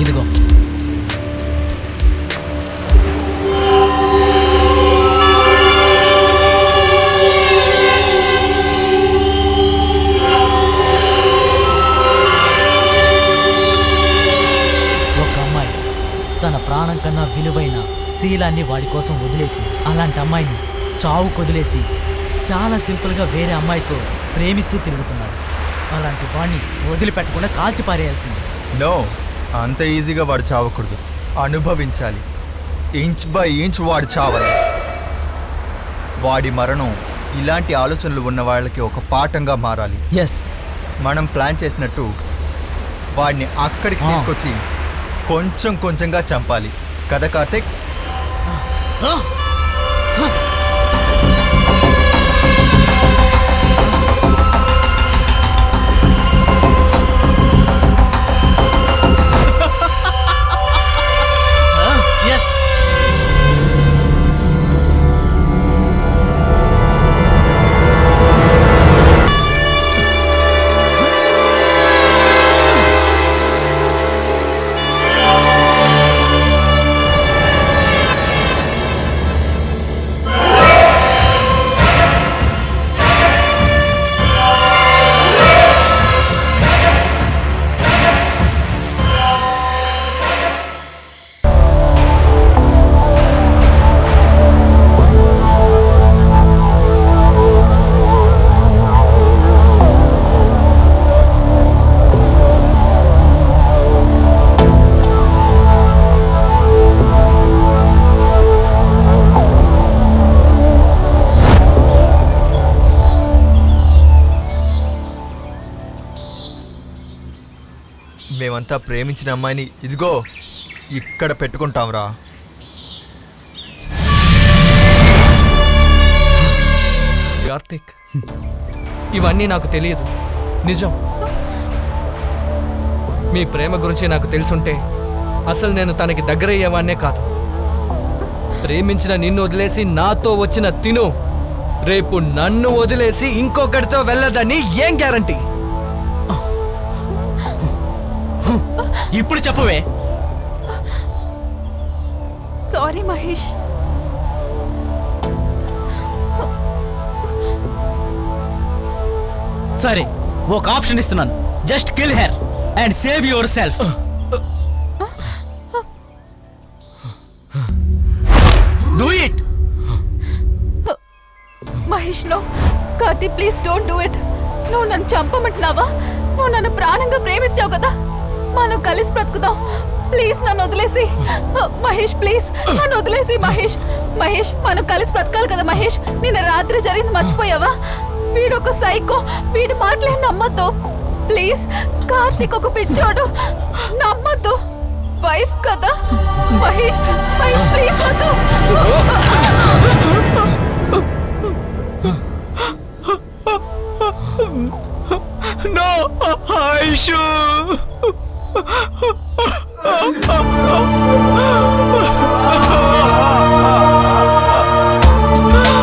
ఇదిగో తన ప్రాణం కన్నా విలువైన శీలాన్ని వాడి కోసం వదిలేసి అలాంటి అమ్మాయిని చావు కొదిలేసి చాలా సింపుల్గా వేరే అమ్మాయితో ప్రేమిస్తూ తిరుగుతున్నాడు. అలాంటి వాడిని వదిలిపెట్టకుండా కాల్చి పారేయాల్సింది. నో, అంత ఈజీగా వాడు చావకూడదు, అనుభవించాలి. ఇంచ్ బై ఇంచ్ వాడు చావాలి. వాడి మరణం ఇలాంటి ఆలోచనలు ఉన్న వాళ్ళకి ఒక పాఠంగా మారాలి. ఎస్, మనం ప్లాన్ చేసినట్టు వాడిని అక్కడికి తీసుకొచ్చి కొంచెం కొంచెంగా చంపాలి కదా కార్తిక్? మేమంతా ప్రేమించిన అమ్మాయిని ఇదిగో ఇక్కడ పెట్టుకుంటాంరా. కార్తిక్, ఇవన్నీ నాకు తెలియదు, నిజం. మీ ప్రేమ గురించి నాకు తెలుసుంటే అసలు నేను తనకి దగ్గరయ్యేవాన్నే కాదు. ప్రేమించిన నిన్ను వదిలేసి నాతో వచ్చిన తిను రేపు నన్ను వదిలేసి ఇంకొకటితో వెళ్ళదని ఏం గ్యారంటీ? ఇప్పుడు చెప్పవే. సారీ మహేష్. సరే, ఒక ఆప్షన్ ఇస్తున్నాను. Just kill her and save yourself. Do it. Mahesh no. Karthi please don't do it. నువ్వు నన్ను చంపమంటున్నావా? నువ్వు నన్ను ప్రాణంగా ప్రేమిస్తావు కదా, మనం కలిసి బ్రతుకుదాం. ప్లీజ్ నన్ను వదిలేసి. మహేష్ ప్లీజ్ నన్ను వదిలేసి. మహేష్ మహేష్ మనం కలిసి బ్రతకాలి కదా మహేష్. నిన్న రాత్రి జరిగింది మర్చిపోయావా? వీడొక సైకో, వీడి మాటలే నమ్మద్దు ప్లీజ్. కార్తీక్ ఒక పిచ్చోడు, నమ్మద్దు. వైఫ్ కదా మహేష్. మహేష్ ప్లీజ్ వద్దు. No, Aishu.